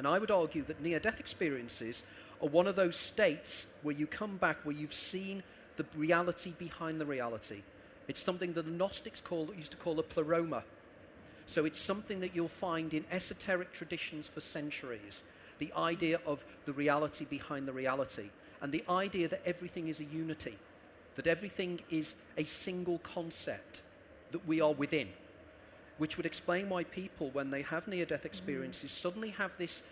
And I would argue that near-death experiences are one of those states where you come back, where you've seen the reality behind the reality. It's something that the Gnostics used to call a pleroma. So it's something that you'll find in esoteric traditions for centuries. The idea of the reality behind the reality. And the idea that everything is a unity. That everything is a single concept that we are within. Which would explain why people, when they have near-death experiences, suddenly have this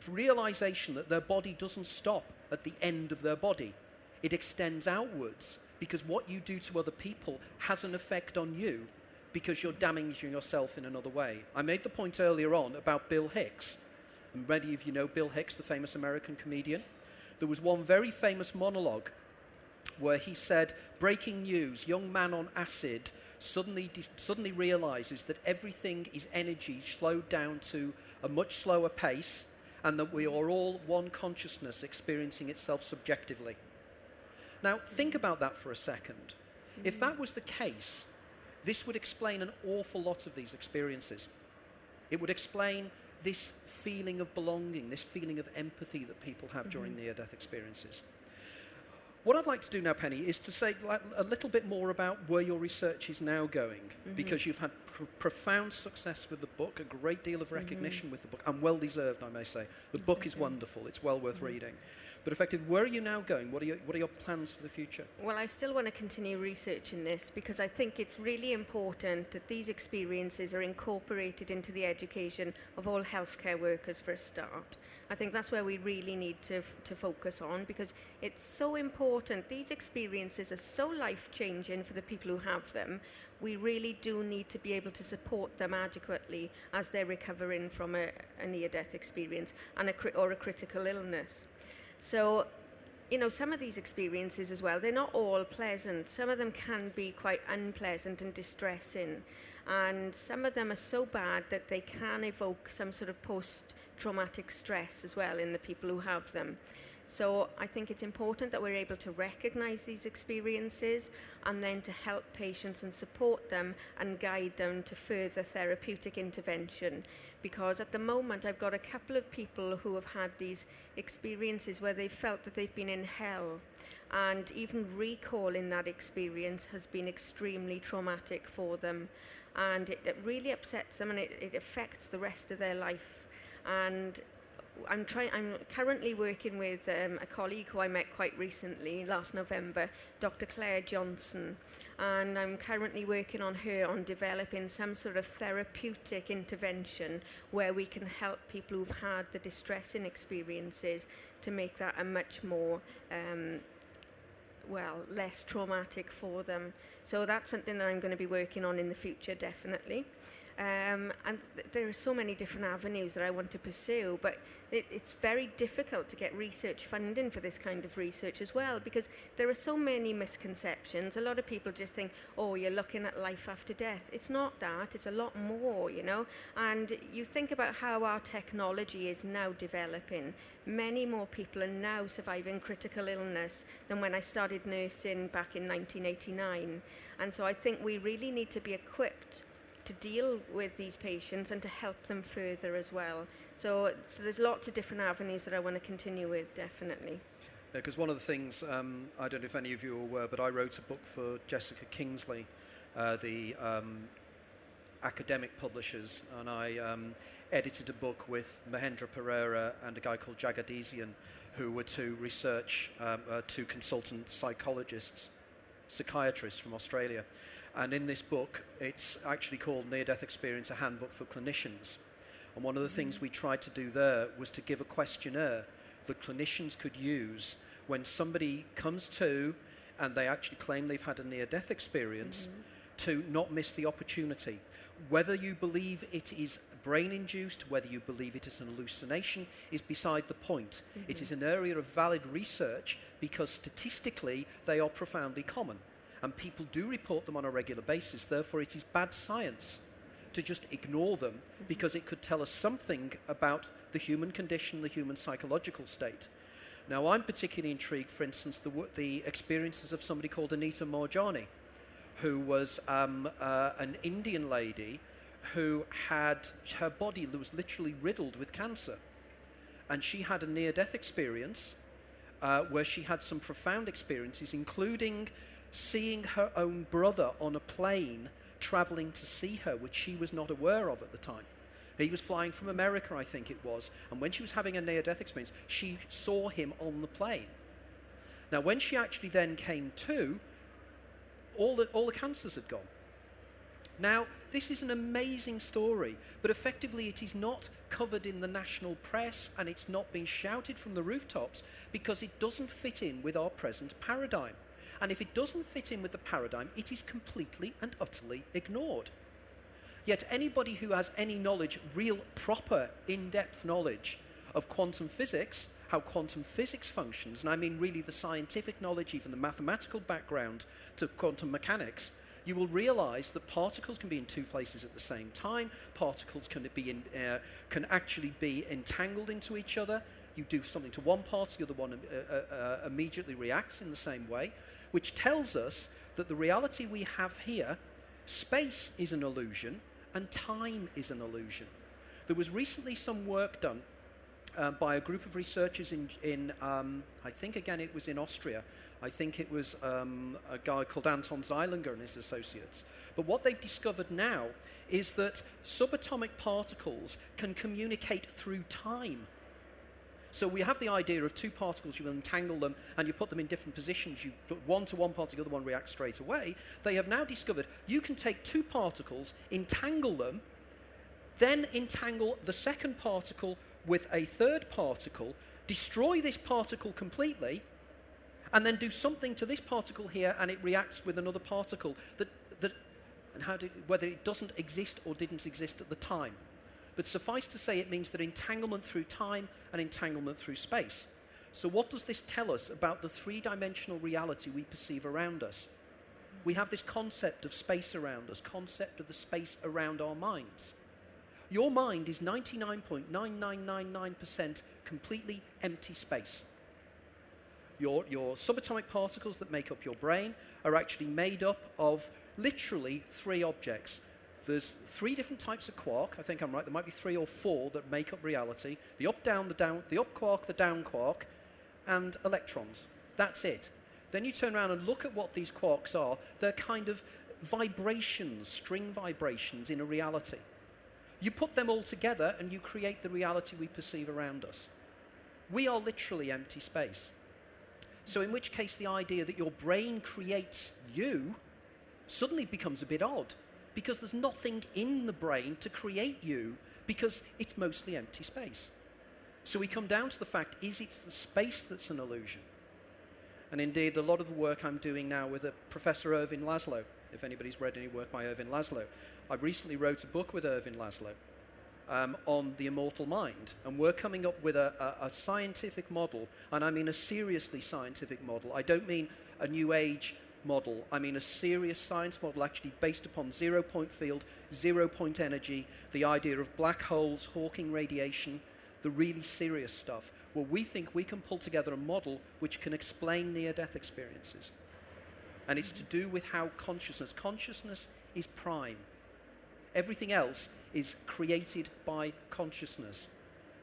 realization that their body doesn't stop at the end of their body. It extends outwards, because what you do to other people has an effect on you, because you're damaging yourself in another way. I made the point earlier on about Bill Hicks. And many of you know Bill Hicks, the famous American comedian. There was one very famous monologue where he said, breaking news, young man on acid suddenly realizes that everything is energy slowed down to a much slower pace, and that we are all one consciousness experiencing itself subjectively. Now, think about that for a second. If that was the case, this would explain an awful lot of these experiences. It would explain this feeling of belonging, this feeling of empathy that people have during near-death experiences. What I'd like to do now, Penny, is to say a little bit more about where your research is now going, because you've had profound success with the book, a great deal of recognition with the book, and well-deserved, I may say. The book is wonderful. It's well worth reading. But effectively, where are you now going? What are your plans for the future? Well, I still want to continue researching this, because I think it's really important that these experiences are incorporated into the education of all healthcare workers for a start. I think that's where we really need to focus on, because it's so important. These experiences are so life-changing for the people who have them. We really do need to be able to support them adequately as they're recovering from a near-death experience or a critical illness. So, you know, some of these experiences as well, they're not all pleasant. Some of them can be quite unpleasant and distressing. And some of them are so bad that they can evoke some sort of post-traumatic stress as well in the people who have them. So I think it's important that we're able to recognize these experiences and then to help patients and support them and guide them to further therapeutic intervention. Because at the moment I've got a couple of people who have had these experiences where they've felt that they've been in hell, and even recalling that experience has been extremely traumatic for them, and it really upsets them, and it affects the rest of their life. And I'm currently working with a colleague who I met quite recently, last November, Dr. Claire Johnson, and I'm currently working on her on developing some sort of therapeutic intervention where we can help people who've had the distressing experiences to make that a much more less traumatic for them. So that's something that I'm going to be working on in the future, definitely. And there are so many different avenues that I want to pursue, but it's very difficult to get research funding for this kind of research as well, because there are so many misconceptions. A lot of people just think, oh, you're looking at life after death. It's not that. It's a lot more, you know. And you think about how our technology is now developing. Many more people are now surviving critical illness than when I started nursing back in 1989. And so I think we really need to be equipped to deal with these patients and to help them further as well. So there's lots of different avenues that I want to continue with, definitely. Because one of the things, I don't know if any of you are aware, but I wrote a book for Jessica Kingsley, the academic publishers, and I edited a book with Mahendra Pereira and a guy called Jagadizian, who were two consultant psychiatrists from Australia. And in this book, it's actually called Near-Death Experience, a Handbook for Clinicians. And one of the things we tried to do there was to give a questionnaire that clinicians could use when somebody comes to and they actually claim they've had a near-death experience, to not miss the opportunity. Whether you believe it is brain-induced, whether you believe it is an hallucination, is beside the point. It is an area of valid research because statistically they are profoundly common. And people do report them on a regular basis. Therefore, it is bad science to just ignore them, because it could tell us something about the human condition, the human psychological state. Now, I'm particularly intrigued, for instance, the experiences of somebody called Anita Moorjani, who was an Indian lady who had her body that was literally riddled with cancer. and she had a near-death experience where she had some profound experiences, including seeing her own brother on a plane traveling to see her, which she was not aware of at the time. He was flying from America, I think it was, and when she was having a near-death experience, she saw him on the plane. Now, when she actually then came to, all the cancers had gone. Now, this is an amazing story, but effectively it is not covered in the national press, and it's not being shouted from the rooftops because it doesn't fit in with our present paradigm. And if it doesn't fit in with the paradigm, it is completely and utterly ignored. Yet anybody who has any knowledge, real, proper, in-depth knowledge of quantum physics, how quantum physics functions, and I mean really the scientific knowledge, even the mathematical background to quantum mechanics, you will realize that particles can be in two places at the same time. Particles can actually be entangled into each other. You do something to one part, the other one immediately reacts in the same way, which tells us that the reality we have here, space is an illusion and time is an illusion. There was recently some work done by a group of researchers in I think again it was in Austria. I think it was a guy called Anton Zeilinger and his associates. But what they've discovered now is that subatomic particles can communicate through time. So we have the idea of two particles, you entangle them and you put them in different positions. You put one to one particle, the other one reacts straight away. They have now discovered you can take two particles, entangle them, then entangle the second particle with a third particle, destroy this particle completely, and then do something to this particle here and it reacts with another particle whether it doesn't exist or didn't exist at the time. But suffice to say, it means that entanglement through time and entanglement through space. So what does this tell us about the three-dimensional reality we perceive around us? We have this concept of space around us, concept of the space around our minds. Your mind is 99.9999% completely empty space. Your subatomic particles that make up your brain are actually made up of literally three objects. There's three different types of quark. I think I'm right. There might be 3 or 4 that make up reality. The up quark, the down quark, and electrons. That's it. Then you turn around and look at what these quarks are. They're kind of vibrations, string vibrations in a reality. You put them all together and you create the reality we perceive around us. We are literally empty space. So in which case the idea that your brain creates you suddenly becomes a bit odd, because there's nothing in the brain to create you, because it's mostly empty space. So we come down to the fact, is it the space that's an illusion? And indeed, a lot of the work I'm doing now with Professor Irving Laszlo, if anybody's read any work by Irving Laszlo, I recently wrote a book with Irving Laszlo on the immortal mind, and we're coming up with a scientific model, and I mean a seriously scientific model. I don't mean a new age model, I mean a serious science model actually based upon zero-point field, zero-point energy, the idea of black holes, Hawking radiation, the really serious stuff. Well, we think we can pull together a model which can explain near-death experiences. And it's to do with how consciousness is prime. Everything else is created by consciousness.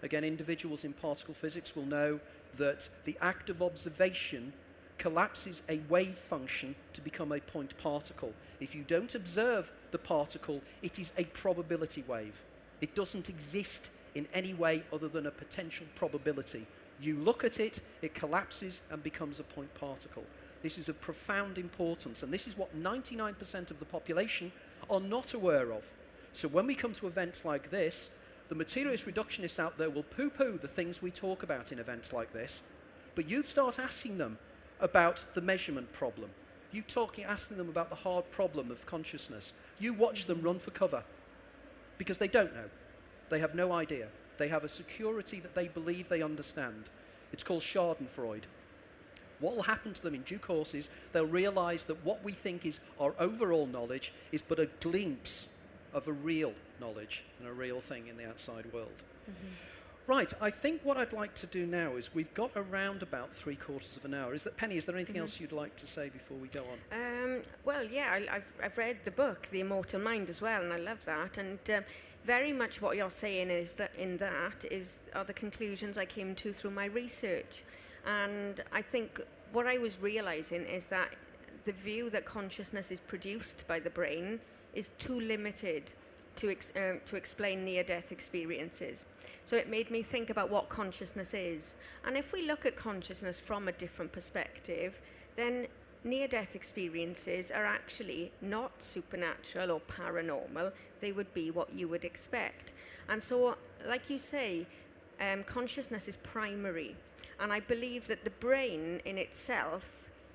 Again, individuals in particle physics will know that the act of observation collapses a wave function to become a point particle. If you don't observe the particle, it is a probability wave. It doesn't exist in any way other than a potential probability. You look at it, it collapses and becomes a point particle. This is of profound importance, and this is what 99% of the population are not aware of. So when we come to events like this, the materialist reductionists out there will poo-poo the things we talk about in events like this, but you start asking them about the measurement problem. You asking them about the hard problem of consciousness. You watch them run for cover, because they don't know. They have no idea. They have a security that they believe they understand. It's called Schadenfreude. What will happen to them in due course is they'll realize that what we think is our overall knowledge is but a glimpse of a real knowledge and a real thing in the outside world. Mm-hmm. Right, I think what I'd like to do now is we've got around about 3/4 of an hour. Penny, is there anything else you'd like to say before we go on? Well, yeah, I've read the book, The Immortal Mind, as well, and I love that. And very much what you're saying is that are the conclusions I came to through my research. And I think what I was realizing is that the view that consciousness is produced by the brain is too limited to explain near-death experiences. So it made me think about what consciousness is. And if we look at consciousness from a different perspective, then near-death experiences are actually not supernatural or paranormal. They would be what you would expect. And so, like you say, consciousness is primary. And I believe that the brain in itself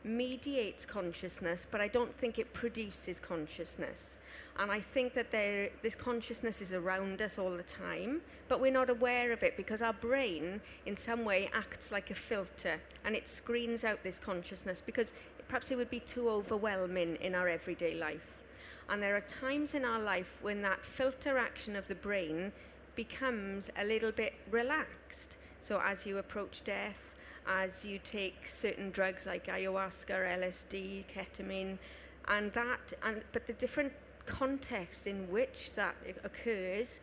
mediates consciousness, but I don't think it produces consciousness. And I think that this consciousness is around us all the time, but we're not aware of it because our brain in some way acts like a filter, and it screens out this consciousness because perhaps it would be too overwhelming in our everyday life. And there are times in our life when that filter action of the brain becomes a little bit relaxed. So as you approach death, as you take certain drugs like ayahuasca, LSD, ketamine, but the different context in which that occurs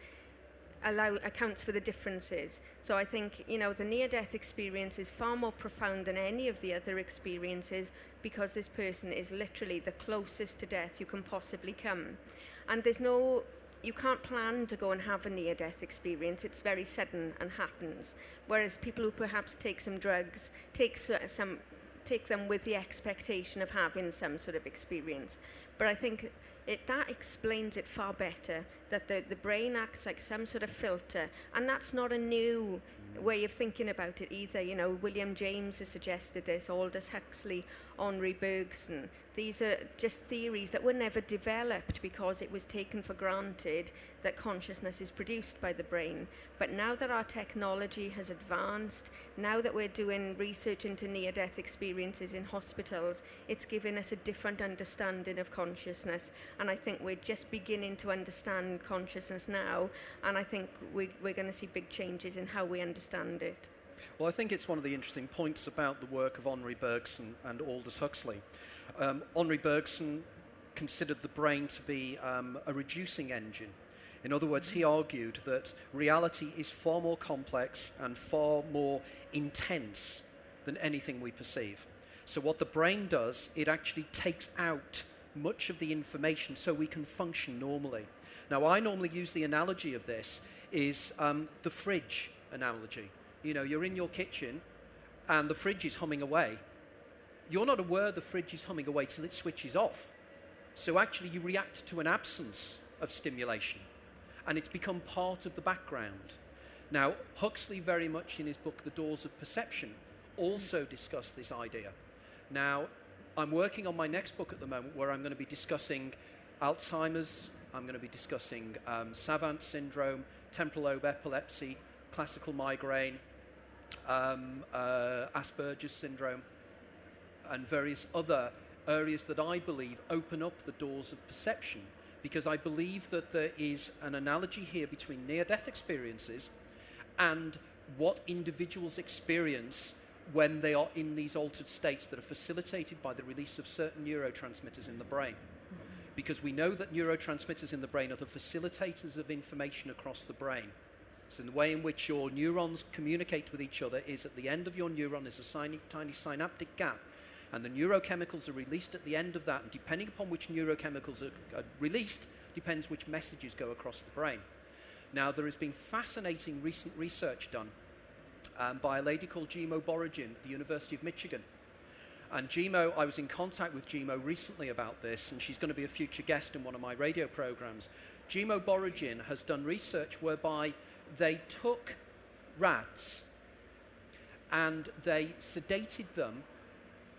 accounts for the differences. So I think, the near-death experience is far more profound than any of the other experiences because this person is literally the closest to death you can possibly come. And you can't plan to go and have a near-death experience. It's very sudden and happens. Whereas people who perhaps take some drugs take them with the expectation of having some sort of experience. But I think that explains it far better, that the brain acts like some sort of filter, and that's not a new way of thinking about it either. William James has suggested this, Aldous Huxley, Henri Bergson. These are just theories that were never developed because it was taken for granted that consciousness is produced by the brain. But now that our technology has advanced, now that we're doing research into near-death experiences in hospitals, it's given us a different understanding of consciousness. And I think we're just beginning to understand consciousness now, and I think we're going to see big changes in how we understand it. Well, I think it's one of the interesting points about the work of Henri Bergson and Aldous Huxley. Henri Bergson considered the brain to be a reducing engine. In other words, he argued that reality is far more complex and far more intense than anything we perceive. So what the brain does, it actually takes out much of the information so we can function normally. Now, I normally use the analogy of this is the fridge analogy. You're in your kitchen and the fridge is humming away. You're not aware the fridge is humming away till it switches off. So actually you react to an absence of stimulation, and it's become part of the background. Now, Huxley very much in his book, The Doors of Perception, also discussed this idea. Now, I'm working on my next book at the moment where I'm going to be discussing Alzheimer's, I'm going to be discussing Savant syndrome, temporal lobe epilepsy, classical migraine, Asperger's syndrome, and various other areas that I believe open up the doors of perception, because I believe that there is an analogy here between near-death experiences and what individuals experience when they are in these altered states that are facilitated by the release of certain neurotransmitters in the brain. Because we know that neurotransmitters in the brain are the facilitators of information across the brain. So the way in which your neurons communicate with each other is at the end of your neuron is a tiny synaptic gap, and the neurochemicals are released at the end of that, and depending upon which neurochemicals are released depends which messages go across the brain. Now, there has been fascinating recent research done by a lady called Jimo Borogin at the University of Michigan. And Jimo, I was in contact with Jimo recently about this, and she's going to be a future guest in one of my radio programs. Jimo Borogin has done research whereby they took rats and they sedated them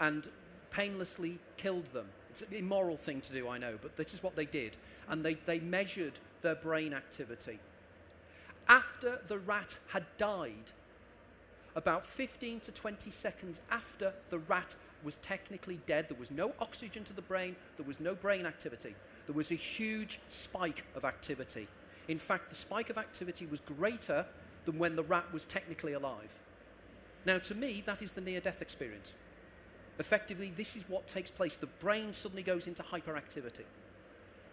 and painlessly killed them. It's an immoral thing to do, I know, but this is what they did. And they measured their brain activity. After the rat had died, about 15 to 20 seconds after the rat was technically dead, there was no oxygen to the brain, there was no brain activity. There was a huge spike of activity. In fact, the spike of activity was greater than when the rat was technically alive. Now, to me, that is the near-death experience. Effectively, this is what takes place. The brain suddenly goes into hyperactivity.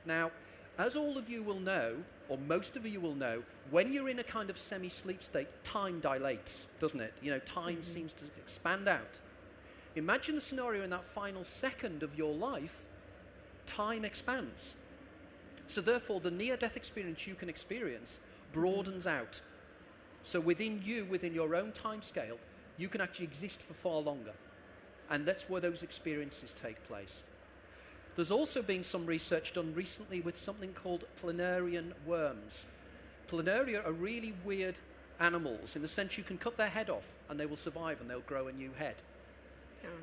Now, as all of you will know, or most of you will know, when you're in a kind of semi-sleep state, time dilates, doesn't it? You know, time seems to expand out. Imagine the scenario in that final second of your life, time expands. So therefore, the near-death experience you can experience broadens out. So within you, within your own time scale, you can actually exist for far longer. And that's where those experiences take place. There's also been some research done recently with something called planarian worms. Planaria are really weird animals in the sense you can cut their head off and they will survive and they'll grow a new head.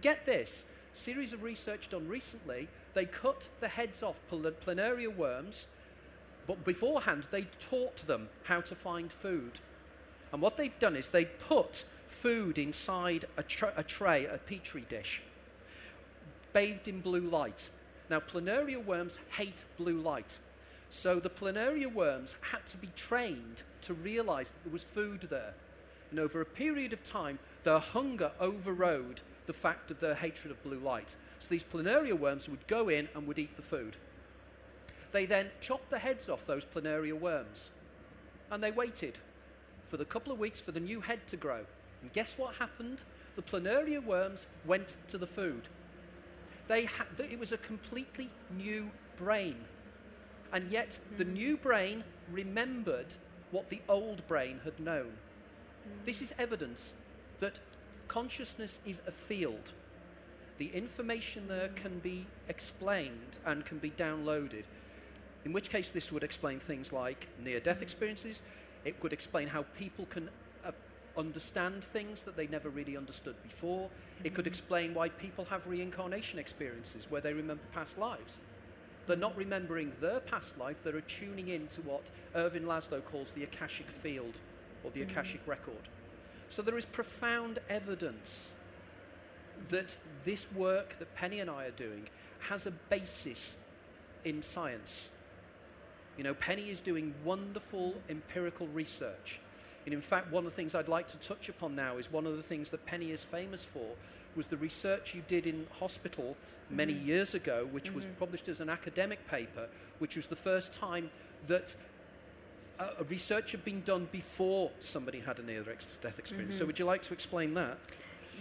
Get this, series of research done recently, they cut the heads off planaria worms, but beforehand they taught them how to find food. And what they've done is they put food inside a tray, a petri dish, bathed in blue light. Now, planaria worms hate blue light. So the planaria worms had to be trained to realize that there was food there. And over a period of time, their hunger overrode the fact of their hatred of blue light. So these planaria worms would go in and would eat the food. They then chopped the heads off those planaria worms. And they waited for the couple of weeks for the new head to grow. And guess what happened? The planaria worms went to the food. It was a completely new brain. And yet the new brain remembered what the old brain had known. This is evidence that consciousness is a field. The information there can be explained and can be downloaded. In which case this would explain things like near-death experiences. It could explain how people can understand things that they never really understood before. It could explain why people have reincarnation experiences where they remember past lives. They're not remembering their past life, they're tuning in to what Irvin Laszlo calls the akashic field, or the akashic record. So there is profound evidence that this work that Penny and I are doing has a basis in science. You know, Penny is doing wonderful empirical research. And in fact, one of the things I'd like to touch upon now is one of the things that Penny is famous for was the research you did in hospital many years ago, which was published as an academic paper, which was the first time that a research had been done before somebody had a near-death experience. So would you like to explain that?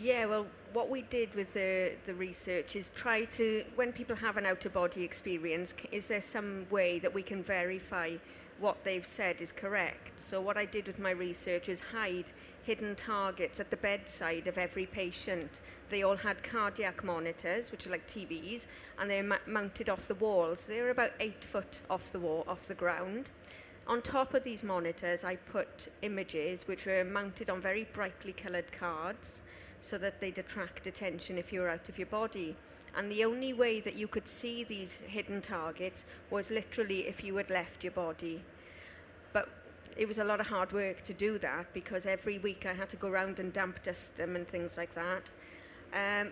Yeah, well, what we did with the research is try to, when people have an out-of-body experience, is there some way that we can verify what they've said is correct? So what I did with my research is hide hidden targets at the bedside of every patient. They all had cardiac monitors, which are like TVs, and they're mounted off the walls. They're about 8 foot off the ground. On top of these monitors, I put images which were mounted on very brightly coloured cards so that they'd attract attention if you were out of your body. And the only way that you could see these hidden targets was literally if you had left your body. But it was a lot of hard work to do that because every week I had to go around and damp dust them and things like that.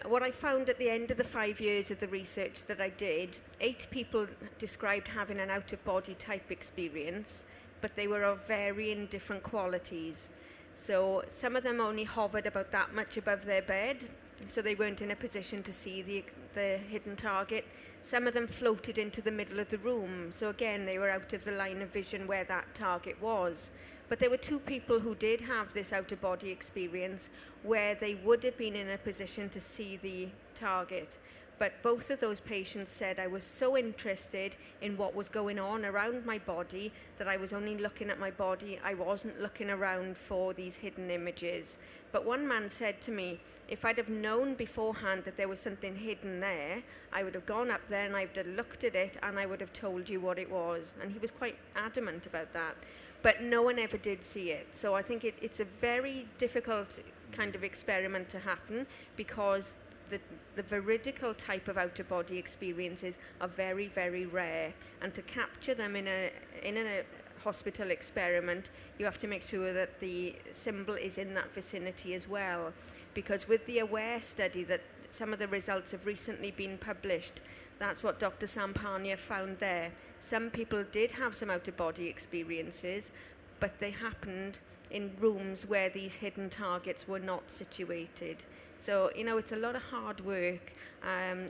What I found at the end of the 5 years of the research that I did, 8 people described having an out-of-body type experience, but they were of varying different qualities. So some of them only hovered about that much above their bed, so they weren't in a position to see the hidden target. Some of them floated into the middle of the room, so again they were out of the line of vision where that target was. But there were 2 people who did have this out-of-body experience where they would have been in a position to see the target. But both of those patients said I was so interested in what was going on around my body that I was only looking at my body. I wasn't looking around for these hidden images. But one man said to me, if I'd have known beforehand that there was something hidden there, I would have gone up there and I would have looked at it and I would have told you what it was. And he was quite adamant about that. But no one ever did see it. So I think it's a very difficult kind of experiment to happen because the veridical type of out-of-body experiences are very, very rare. And to capture them in a hospital experiment, you have to make sure that the symbol is in that vicinity as well. Because with the AWARE study that some of the results have recently been published, that's what Dr. Sampania found there. Some people did have some out-of-body experiences, but they happened in rooms where these hidden targets were not situated. So, you know, it's a lot of hard work.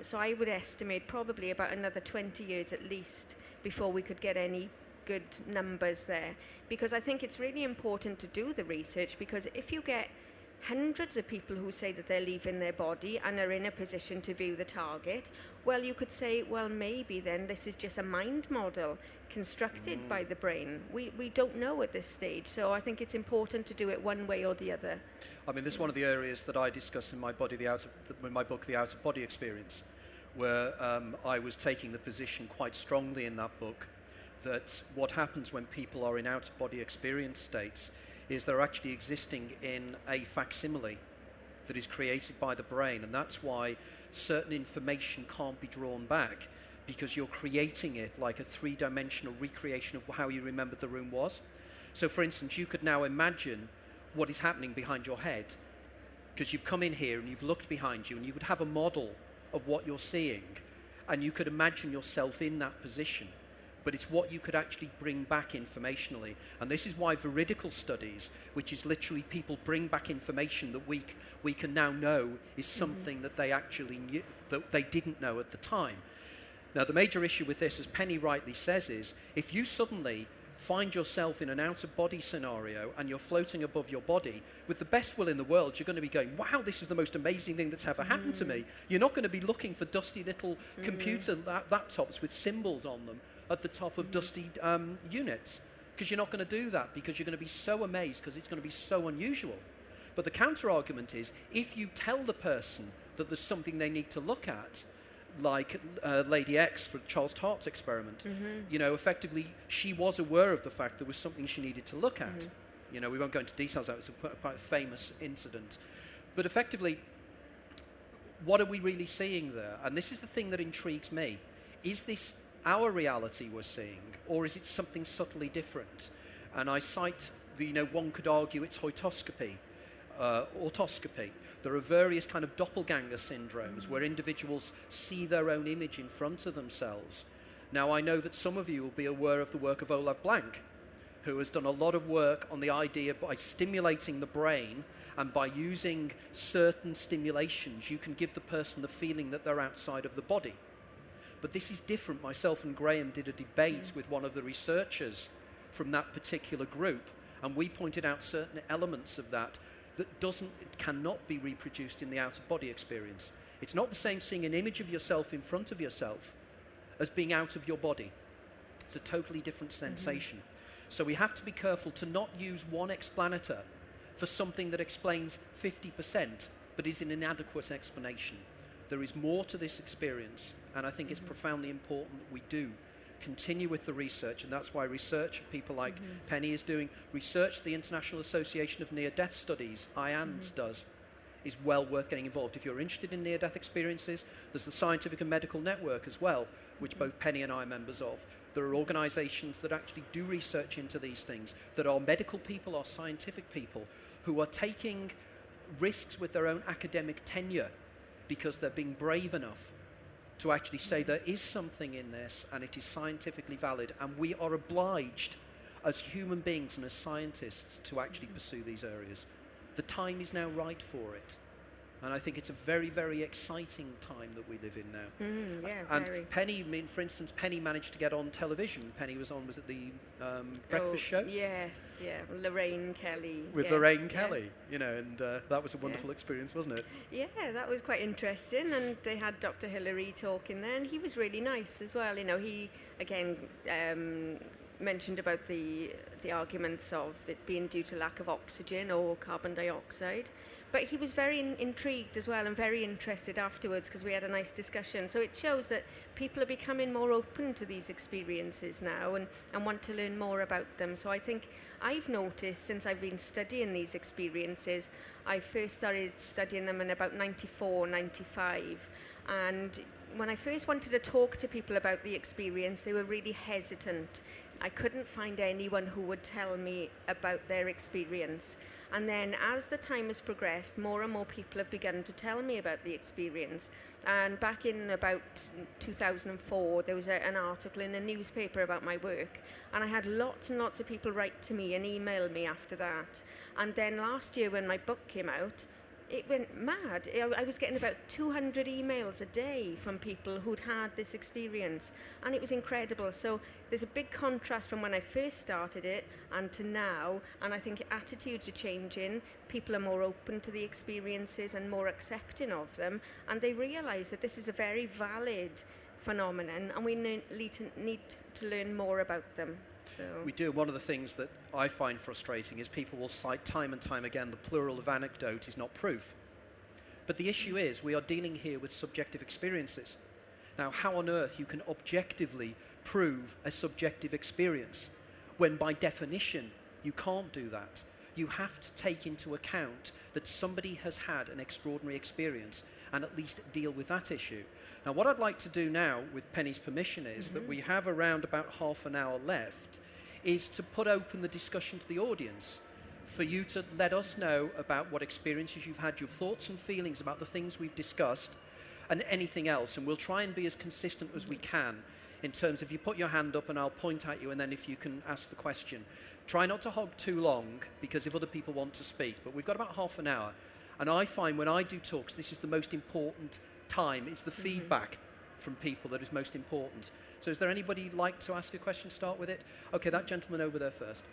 So I would estimate probably about another 20 years at least before we could get any good numbers there, because I think it's really important to do the research, because if you get hundreds of people who say that they're leaving their body and are in a position to view the target, well, you could say, well, maybe then this is just a mind model constructed by the brain. We don't know at this stage, so I think it's important to do it one way or the other. I mean, this is one of the areas that I discuss in my book, The Out of Body Experience, where I was taking the position quite strongly in that book that what happens when people are in out-of-body experience states is they're actually existing in a facsimile that is created by the brain, and that's why certain information can't be drawn back, because you're creating it like a three-dimensional recreation of how you remembered the room was. So, for instance, you could now imagine what is happening behind your head, because you've come in here and you've looked behind you, and you would have a model of what you're seeing, and you could imagine yourself in that position. But it's what you could actually bring back informationally. And this is why veridical studies, which is literally people bring back information that we can now know is something that they actually knew, that they didn't know at the time. Now, the major issue with this, as Penny rightly says, is if you suddenly find yourself in an out-of-body scenario and you're floating above your body, with the best will in the world, you're going to be going, wow, this is the most amazing thing that's ever happened to me. You're not going to be looking for dusty little computer laptops with symbols on them at the top of dusty units, because you're not going to do that, because you're going to be so amazed, because it's going to be so unusual. But the counter-argument is, if you tell the person that there's something they need to look at, like Lady X for Charles Hart's experiment, you know, effectively she was aware of the fact there was something she needed to look at. You know, we won't go into details, that was quite a famous incident. But effectively, what are we really seeing there? And this is the thing that intrigues me. Is this our reality we're seeing, or is it something subtly different? And I cite, you know, one could argue it's autoscopy. There are various kind of doppelganger syndromes where individuals see their own image in front of themselves. Now, I know that some of you will be aware of the work of Olav Blank, who has done a lot of work on the idea by stimulating the brain, and by using certain stimulations, you can give the person the feeling that they're outside of the body. But this is different. Myself and Graham did a debate with one of the researchers from that particular group, and we pointed out certain elements of that cannot be reproduced in the out-of-body experience. It's not the same seeing an image of yourself in front of yourself as being out of your body. It's a totally different sensation. So we have to be careful to not use one explanator for something that explains 50%, but is an inadequate explanation. There is more to this experience, and I think it's profoundly important that we do continue with the research, and that's why research, people like Penny is doing, research the International Association of Near-Death Studies, IANDS does, is well worth getting involved. If you're interested in near-death experiences, there's the Scientific and Medical Network as well, which both Penny and I are members of. There are organisations that actually do research into these things, that are medical people, are scientific people, who are taking risks with their own academic tenure because they're being brave enough to actually say there is something in this and it is scientifically valid, and we are obliged as human beings and as scientists to actually pursue these areas. The time is now right for it, and I think it's a very, very exciting time that we live in now. And very. Penny, for instance, Penny managed to get on television. Penny was at the breakfast show? Yes, yeah, Lorraine Kelly. With Lorraine Kelly, you know, and that was a wonderful experience, wasn't it? Yeah, that was quite interesting, and they had Dr. Hillary talking there, and he was really nice as well. You know, he, again, mentioned about the arguments of it being due to lack of oxygen or carbon dioxide. But he was very intrigued as well, and very interested afterwards, because we had a nice discussion. So it shows that people are becoming more open to these experiences now and want to learn more about them. So I think I've noticed, since I've been studying these experiences, I first started studying them in about 94, 95. And when I first wanted to talk to people about the experience, they were really hesitant. I couldn't find anyone who would tell me about their experience. And then as the time has progressed, more and more people have begun to tell me about the experience. And back in about 2004, there was an article in a newspaper about my work. And I had lots and lots of people write to me and email me after that. And then last year when my book came out, it went mad. I was getting about 200 emails a day from people who'd had this experience, and it was incredible. So there's a big contrast from when I first started it and to now, and I think attitudes are changing. People are more open to the experiences and more accepting of them, and they realise that this is a very valid phenomenon, and we need to learn more about them. So. We do. One of the things that I find frustrating is people will cite time and time again the plural of anecdote is not proof. But the issue is we are dealing here with subjective experiences. Now, how on earth you can objectively prove a subjective experience when by definition you can't do that? You have to take into account that somebody has had an extraordinary experience and at least deal with that issue. Now, what I'd like to do now, with Penny's permission, is that we have around about half an hour left, is to put open the discussion to the audience, for you to let us know about what experiences you've had, your thoughts and feelings about the things we've discussed, and anything else. And we'll try and be as consistent as we can in terms of you put your hand up and I'll point at you, and then if you can ask the question. Try not to hog too long, because if other people want to speak, but we've got about half an hour. And I find when I do talks, this is the most important time. It's the feedback from people that is most important. So is there anybody who'd like to ask a question? Start with it. Okay, that gentleman over there first.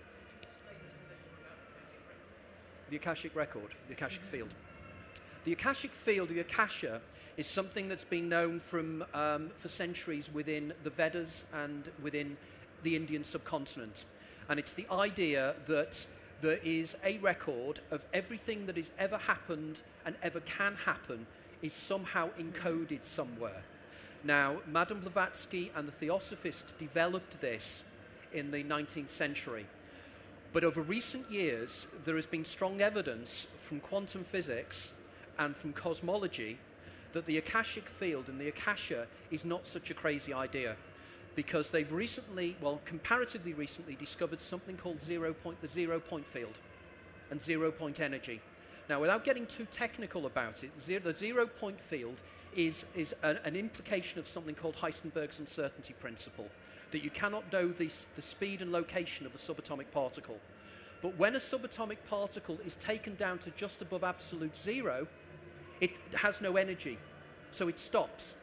The Akashic record, the Akashic field. The Akashic field, the Akasha, is something that's been known for centuries within the Vedas and within the Indian subcontinent. And it's the idea that there is a record of everything that has ever happened and ever can happen is somehow encoded somewhere. Now, Madame Blavatsky and the Theosophists developed this in the 19th century. But over recent years, there has been strong evidence from quantum physics and from cosmology that the Akashic field and the Akasha is not such a crazy idea, because they've recently, well, comparatively recently, discovered something called the zero point field and 0 point energy. Now, without getting too technical about it, the 0 point field is an implication of something called Heisenberg's uncertainty principle, that you cannot know the speed and location of a subatomic particle. But when a subatomic particle is taken down to just above absolute zero, it has no energy, so it stops.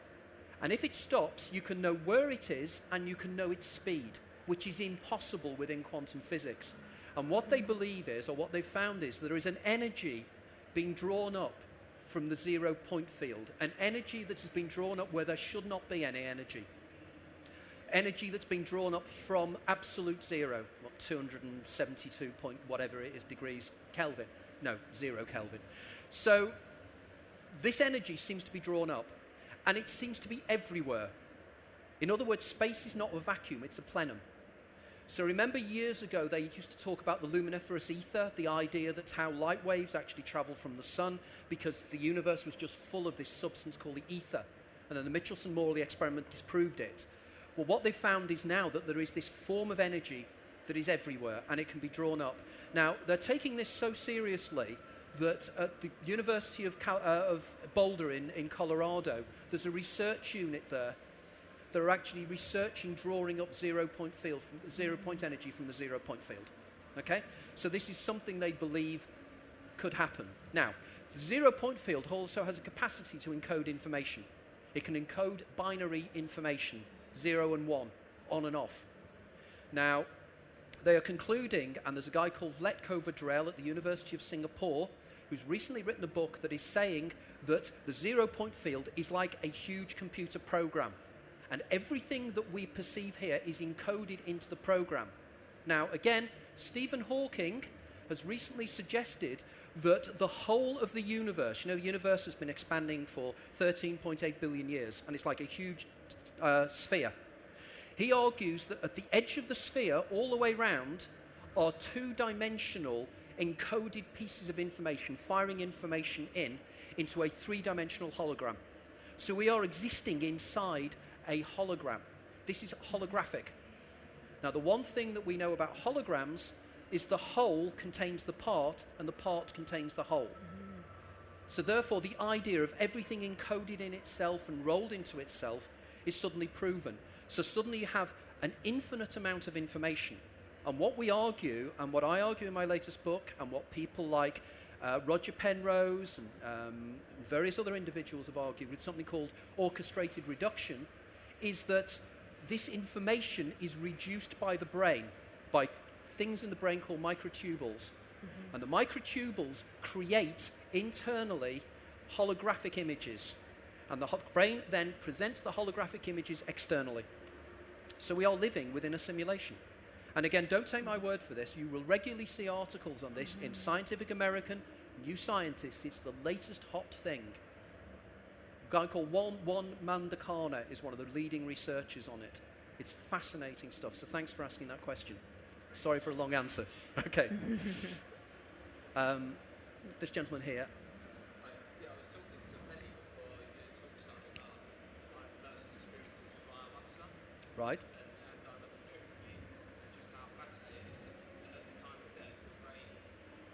And if it stops, you can know where it is and you can know its speed, which is impossible within quantum physics. And what they believe is, or what they've found is, there is an energy being drawn up from the 0 point field, an energy that has been drawn up where there should not be any energy. Energy that's been drawn up from absolute zero, what, 272 point whatever it is degrees Kelvin. No, 0 Kelvin. So this energy seems to be drawn up, and it seems to be everywhere. In other words, space is not a vacuum, it's a plenum. So remember years ago they used to talk about the luminiferous ether, the idea that's how light waves actually travel from the sun, because the universe was just full of this substance called the ether. And then the Michelson-Morley experiment disproved it. Well, what they've found is now that there is this form of energy that is everywhere, and it can be drawn up. Now, they're taking this so seriously that at the University of Boulder in Colorado, there's a research unit there. They're actually researching drawing up 0 point field, 0 point energy from the 0 point field. Okay? So this is something they believe could happen. Now, the 0 point field also has a capacity to encode information. It can encode binary information, 0 and 1, on and off. Now, they are concluding, and there's a guy called Vlatko Vedrell at the University of Singapore who's recently written a book that is saying that the 0 point field is like a huge computer program. And everything that we perceive here is encoded into the program. Now, again, Stephen Hawking has recently suggested that the whole of the universe, you know, the universe has been expanding for 13.8 billion years, and it's like a huge sphere. He argues that at the edge of the sphere, all the way round, are two-dimensional encoded pieces of information, firing information into a three-dimensional hologram. So we are existing inside a hologram. This is holographic. Now, the one thing that we know about holograms is the whole contains the part and the part contains the whole. So therefore, the idea of everything encoded in itself and rolled into itself is suddenly proven. So suddenly you have an infinite amount of information. And what we argue, and what I argue in my latest book, and what people like Roger Penrose and various other individuals have argued with something called orchestrated reduction, is that this information is reduced by the brain, by things in the brain called microtubules. And the microtubules create internally holographic images. And the brain then presents the holographic images externally. So we are living within a simulation. And again, don't take my word for this. You will regularly see articles on this in Scientific American, New Scientist. It's the latest hot thing. A guy called Juan Mandacana is one of the leading researchers on it. It's fascinating stuff. So thanks for asking that question. Sorry for a long answer. Okay. This gentleman here. I was talking to Penny before your talk started about my personal experiences with ayahuasca Right. and dimethyltryptamine and just how fascinating it is at the time of death the brain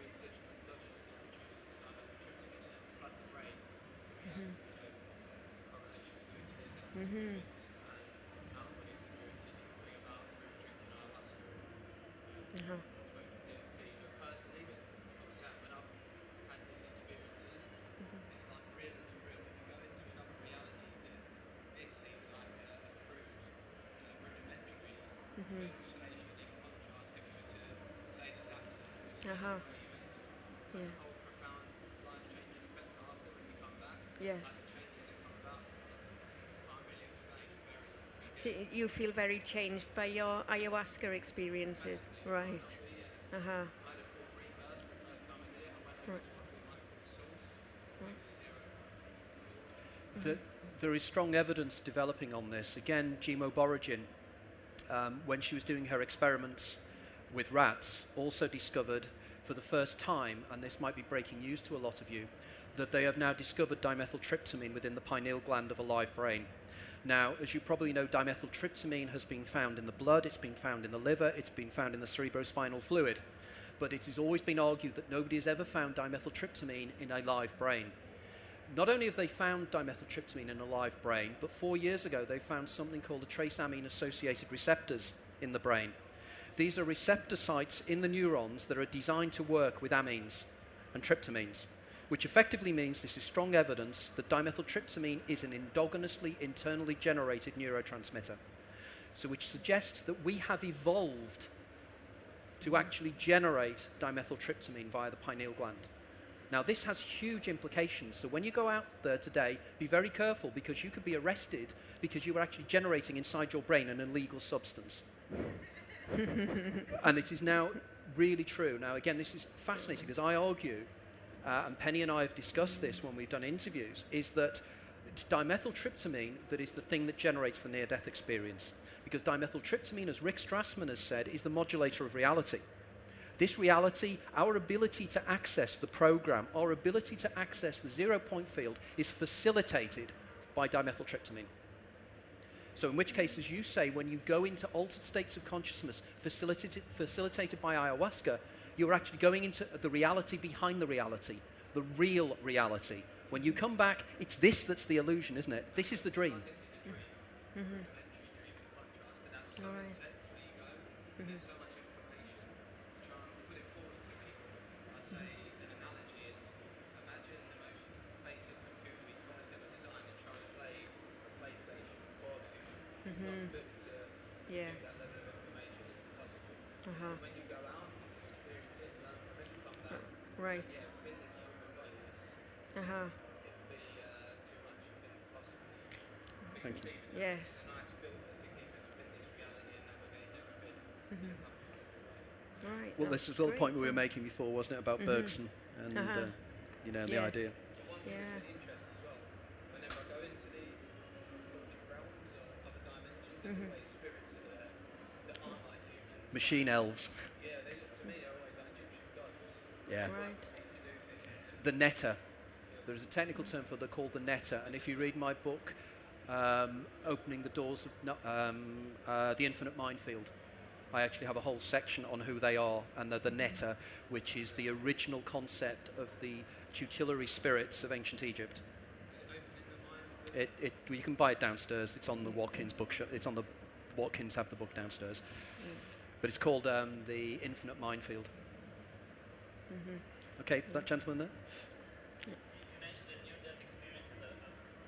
we endogenously produce dimethyltryptamine and then flood the brain. We have correlation between the near-death experience and out-of-body experiences you can bring about through drinking ayahuasca. Smoking DMT, but personally, when I've had these experiences, it's like realer than real. When you go into another reality, this seems like a crude, rudimentary hallucination. In contrast, if you were to say that that was a hallucination where you went to whole profound, life-changing effects after when you come back, Yes. like the changes that come about, can't really explain it very. So you feel very changed by your ayahuasca experiences, right? I had a full rebirth the first time I did it. I went over to what we might call source, zero. There is strong evidence developing on this. Again, Jimo Boragin, when she was doing her experiments with rats, also discovered for the first time, and this might be breaking news to a lot of you, that they have now discovered dimethyltryptamine within the pineal gland of a live brain. Now, as you probably know, dimethyltryptamine has been found in the blood, it's been found in the liver, it's been found in the cerebrospinal fluid. But it has always been argued that nobody has ever found dimethyltryptamine in a live brain. Not only have they found dimethyltryptamine in a live brain, but 4 years ago they found something called the trace amine-associated receptors in the brain. These are receptor sites in the neurons that are designed to work with amines and tryptamines, which effectively means this is strong evidence that dimethyltryptamine is an endogenously internally generated neurotransmitter. So which suggests that we have evolved to actually generate dimethyltryptamine via the pineal gland. Now this has huge implications, so when you go out there today, be very careful because you could be arrested because you were actually generating inside your brain an illegal substance. And it is now really true. Now again, this is fascinating because I argue, and Penny and I have discussed this when we've done interviews, is that it's dimethyltryptamine that is the thing that generates the near-death experience. Because dimethyltryptamine, as Rick Strassman has said, is the modulator of reality. This reality, our ability to access the program, our ability to access the zero-point field is facilitated by dimethyltryptamine. So in which case, as you say, when you go into altered states of consciousness facilitated by ayahuasca, you're actually going into the reality behind the reality, the real reality. When you come back, it's this that's the illusion, isn't it? This is the dream. All right. There's so much information. I try and put it forward to people. I say an analogy is imagine the most basic computer we first ever designed and trying to play a PlayStation for them. It's not built to do that level of information. It's impossible. So when you go out, you can experience it, learn from it, and come back. Right. Yeah, within this human body, it would be too much impossible. Thank you. Yes. It's a nice filter to keep us within this reality and navigate everything. Right. Well, this is the point we were making before, wasn't it, about Bergson and you know, the Yes. idea. One thing that's really interesting as well, whenever I go into these public realms or other dimensions, there's always spirits in there that aren't like humans. Machine elves. Yeah, they look to me, they're always like Egyptian gods. Yeah. Right. To do things. The netter. There's a technical term for they're called the netter, and if you read my book, Opening the Doors of the Infinite Minefield, I actually have a whole section on who they are, and they're the netter, which is the original concept of the tutelary spirits of ancient Egypt. You can buy it downstairs. It's on the Watkins bookshop. It's on the Watkins have the book downstairs, but it's called the Infinite Minefield. Okay, that gentleman there. You mentioned that near-death experiences,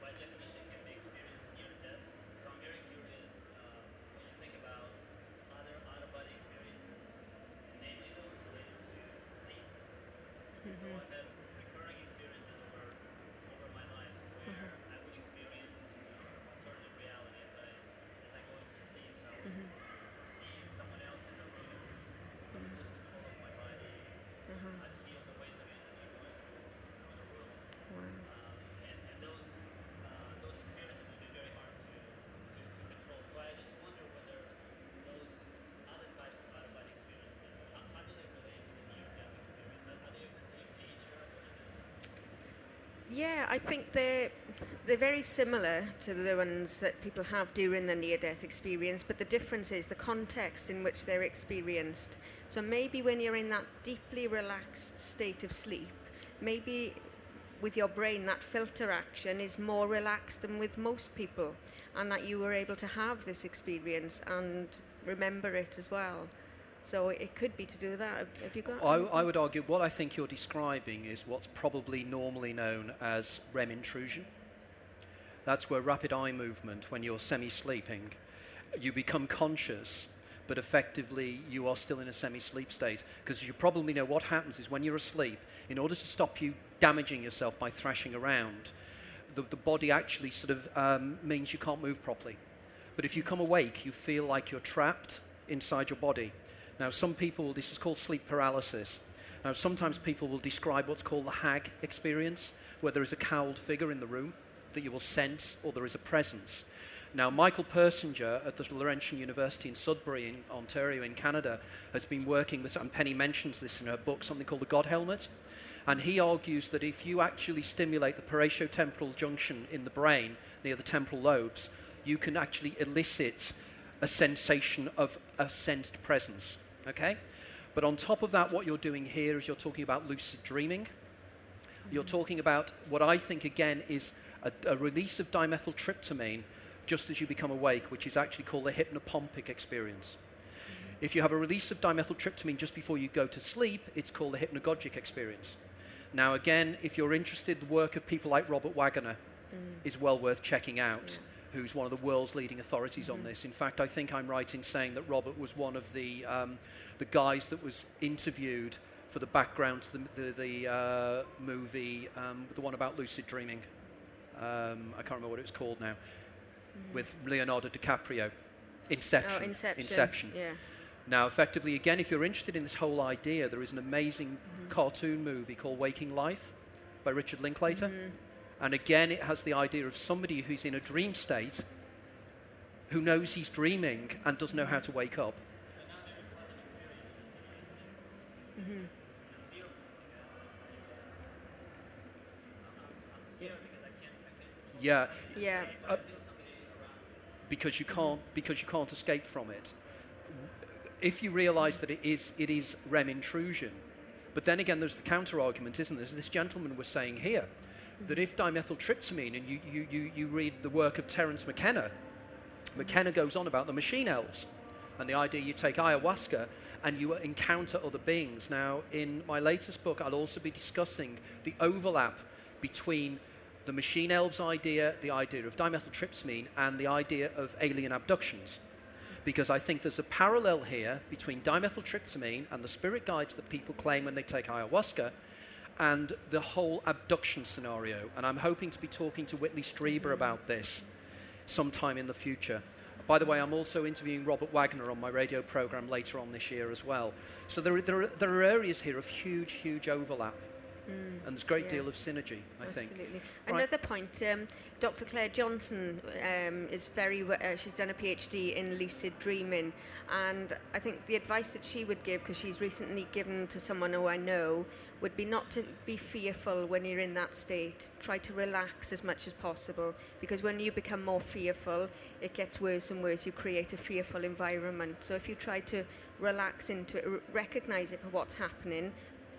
by definition, can be experienced near death. So I'm very curious when you think about other out-of-body experiences, namely those related to sleep. So I've had recurring experiences over my life where I would experience alternative reality as I go into sleep. So I would perceive someone else in the room, lose control of my body. I'd feel the waves of energy going through the room. And those experiences would be very hard to control. So I just wonder whether those other types of out-of-body experiences, how do they relate to the near-death experience? Are they of the same nature, or is this? Yeah, I think they're very similar to the ones that people have during the near-death experience, but the difference is the context in which they're experienced. So maybe when you're in that deeply relaxed state of sleep, maybe with your brain that filter action is more relaxed than with most people, and that you were able to have this experience and remember it as well. So it could be to do that. Have you got? I would argue what I think you're describing is what's probably normally known as REM intrusion. That's where rapid eye movement, when you're semi-sleeping, you become conscious, but effectively you are still in a semi-sleep state. Because you probably know what happens is when you're asleep, in order to stop you damaging yourself by thrashing around, the body actually sort of means you can't move properly. But if you come awake, you feel like you're trapped inside your body. Now, some people, this is called sleep paralysis. Now, sometimes people will describe what's called the hag experience, where there is a cowled figure in the room that you will sense, or there is a presence. Now, Michael Persinger at the Laurentian University in Sudbury in Ontario in Canada has been working with, and Penny mentions this in her book, something called the God Helmet. And he argues that if you actually stimulate the paratiotemporal junction in the brain, near the temporal lobes, you can actually elicit a sensation of a sensed presence. Okay? But on top of that, what you're doing here is you're talking about lucid dreaming. You're talking about what I think, again, is a release of dimethyltryptamine just as you become awake, which is actually called the hypnopompic experience. If you have a release of dimethyltryptamine just before you go to sleep, it's called the hypnagogic experience. Now, again, if you're interested, the work of people like Robert Wagner is well worth checking out. Who's one of the world's leading authorities on this. In fact, I think I'm right in saying that Robert was one of the guys that was interviewed for the background to the movie, the one about lucid dreaming. I can't remember what it was called now, with Leonardo DiCaprio. Inception. Oh, Inception. Yeah. Now, effectively, again, if you're interested in this whole idea, there is an amazing cartoon movie called Waking Life by Richard Linklater. And again, it has the idea of somebody who's in a dream state, who knows he's dreaming and doesn't know how to wake up. But not very pleasant experiences. I'm fearful. I'm scared because I can't Yeah, Yeah. I feel somebody around. because you can't escape from it. If you realise that it is REM intrusion, but then again, there's the counter argument, isn't there? As this gentleman was saying here, that if dimethyltryptamine, and you read the work of Terence McKenna, McKenna goes on about the machine elves and the idea you take ayahuasca and you encounter other beings. Now, in my latest book, I'll also be discussing the overlap between the machine elves idea, the idea of dimethyltryptamine, and the idea of alien abductions. Because I think there's a parallel here between dimethyltryptamine and the spirit guides that people claim when they take ayahuasca, and the whole abduction scenario. And I'm hoping to be talking to Whitley Strieber about this sometime in the future. By the way, I'm also interviewing Robert Wagner on my radio program later on this year as well. So there are areas here of huge overlap. And there's a great deal of synergy, I think. Absolutely. Right. Another point, Dr. Claire Johnson is she's done a PhD in lucid dreaming, and I think the advice that she would give, because she's recently given to someone who I know, would be not to be fearful when you're in that state. Try to relax as much as possible, because when you become more fearful, it gets worse and worse. You create a fearful environment. So if you try to relax into it, recognize it for what's happening,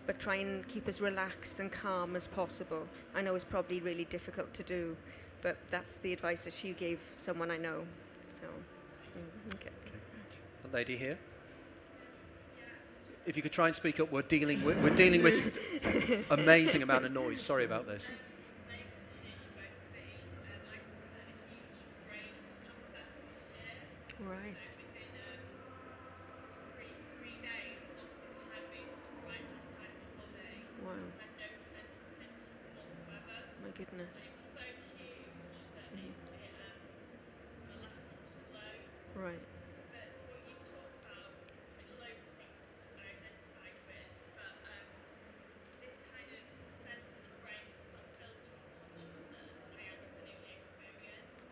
but try and keep as relaxed and calm as possible. I know it's probably really difficult to do, but that's the advice that she gave someone I know. So, okay. A lady here. if you could try and speak up, we're dealing with amazing amount of noise. Sorry about this. Right. Wow. My goodness. Right.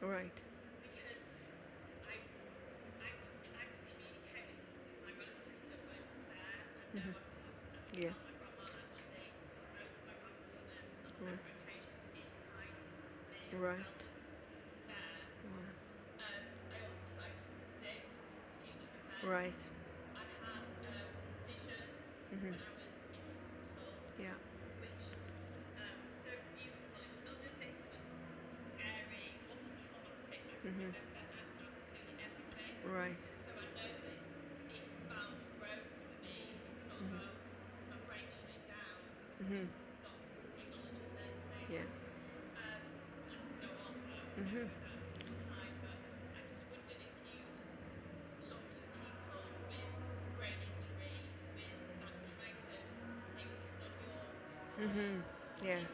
Right. Yeah. Right. Wow. Right. Yeah. Right. Yeah. Yes.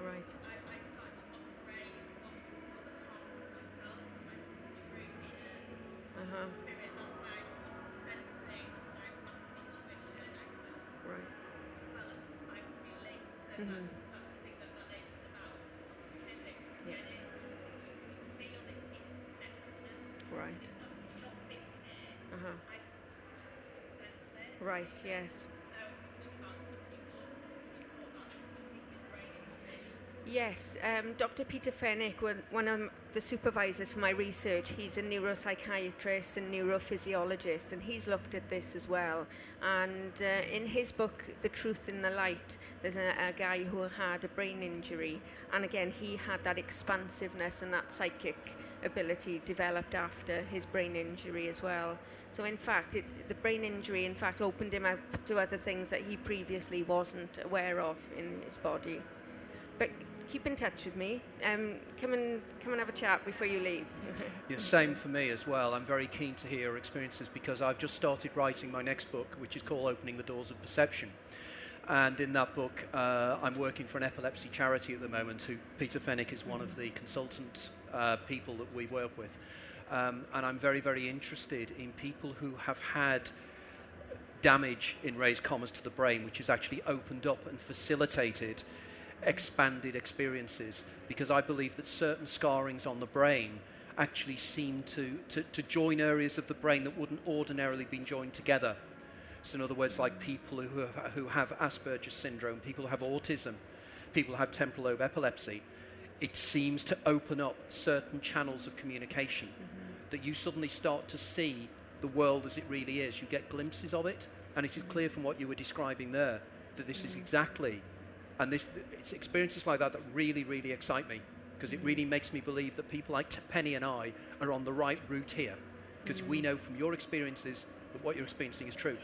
Right. Uh-huh. Right. Yeah. Right. Uh-huh. Right, yes. Yes, Dr. Peter Fenwick, one of the supervisors for my research, he's a neuropsychiatrist and neurophysiologist, and he's looked at this as well. And in his book, The Truth in the Light, there's a guy who had a brain injury, and again, he had that expansiveness and that psychic ability developed after his brain injury as well. So in fact, the brain injury, in fact, opened him up to other things that he previously wasn't aware of in his body. But keep in touch with me. Come and have a chat before you leave. Yeah, same for me as well. I'm very keen to hear your experiences because I've just started writing my next book, which is called Opening the Doors of Perception. And in that book, I'm working for an epilepsy charity at the moment, who Peter Fenwick is one of the consultant people that we work with. And I'm very, very interested in people who have had damage, in raised commas, to the brain, which has actually opened up and facilitated expanded experiences, because I believe that certain scarrings on the brain actually seem to join areas of the brain that wouldn't ordinarily be joined together. So in other words, like people who have Asperger's syndrome, people who have autism, people who have temporal lobe epilepsy, it seems to open up certain channels of communication that you suddenly start to see the world as it really is. You get glimpses of it, and it is clear from what you were describing there that this is exactly. And it's experiences like that that really, really excite me, because it really makes me believe that people like Penny and I are on the right route here, because we know from your experiences that what you're experiencing is true.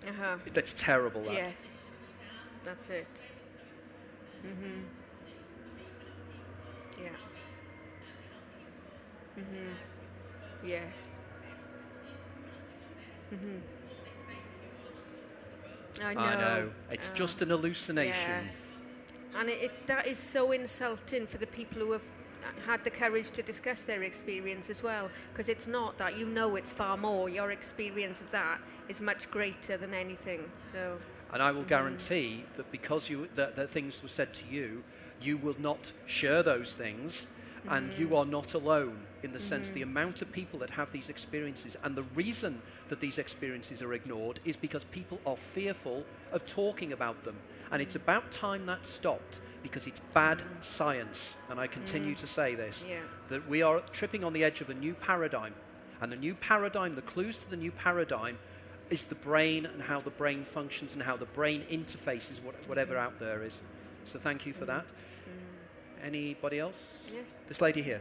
Uh-huh. That's terrible, that. Yes, that's it. Yeah. Yes. I know. It's just an hallucination. Yeah. And that is so insulting for the people who have had the courage to discuss their experience as well, because it's not that, it's far more. Your experience of that is much greater than anything. So. And I will guarantee that because that things were said to you, you will not share those things, and you are not alone in the sense the amount of people that have these experiences, and the reason that these experiences are ignored is because people are fearful of talking about them. And it's about time that stopped, because it's bad science. And I continue to say this, that we are tripping on the edge of a new paradigm. And the new paradigm, the clues to the new paradigm, is the brain and how the brain functions and how the brain interfaces whatever out there is. So thank you for that. Anybody else? Yes. This lady here.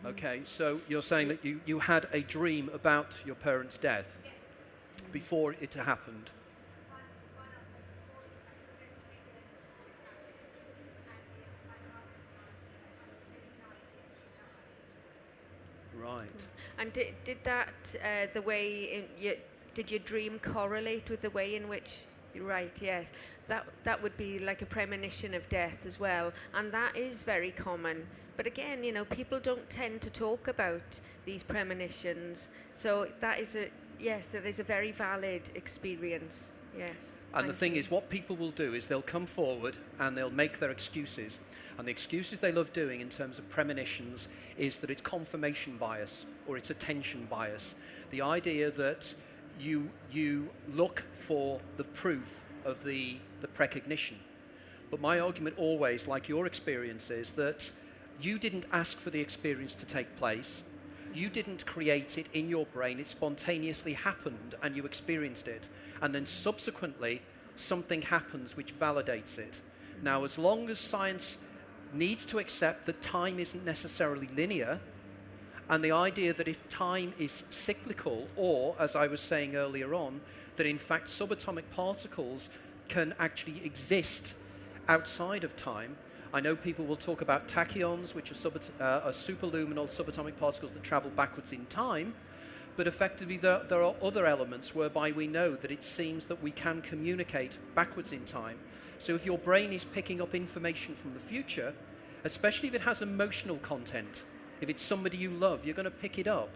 Okay, so you're saying that you had a dream about your parents' death before it happened. Right. And did that the way did your dream correlate with the way in which? Right. Yes. That would be like a premonition of death as well, and that is very common. But again, you know, people don't tend to talk about these premonitions. So that is that is a very valid experience. Yes. And the thing is, what people will do is they'll come forward and they'll make their excuses. And the excuses they love doing in terms of premonitions is that it's confirmation bias or it's attention bias. The idea that you look for the proof of the precognition. But my argument always, like your experience, is that you didn't ask for the experience to take place. You didn't create it in your brain. It spontaneously happened and you experienced it. And then subsequently, something happens which validates it. Now, as long as science needs to accept that time isn't necessarily linear, and the idea that if time is cyclical, or, as I was saying earlier on, that in fact subatomic particles can actually exist outside of time. I know people will talk about tachyons, which are superluminal subatomic particles that travel backwards in time, but effectively there are other elements whereby we know that it seems that we can communicate backwards in time. So if your brain is picking up information from the future, especially if it has emotional content, if it's somebody you love, you're going to pick it up.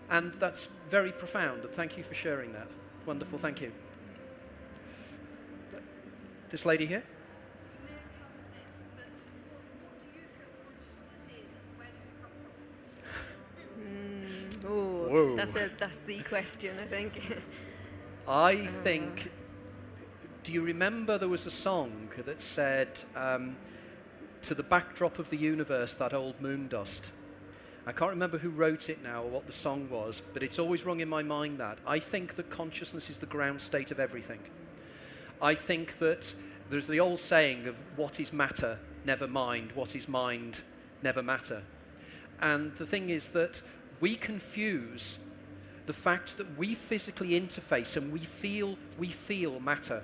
And that's very profound, and thank you for sharing that. Wonderful, thank you. This lady here? Oh, that's the question, I think. I think, do you remember there was a song that said, to the backdrop of the universe, that old moon dust? I can't remember who wrote it now or what the song was, but it's always rung in my mind that. I think that consciousness is the ground state of everything. I think that there's the old saying of what is matter, never mind, what is mind, never matter. And the thing is that we confuse the fact that we physically interface and we feel matter,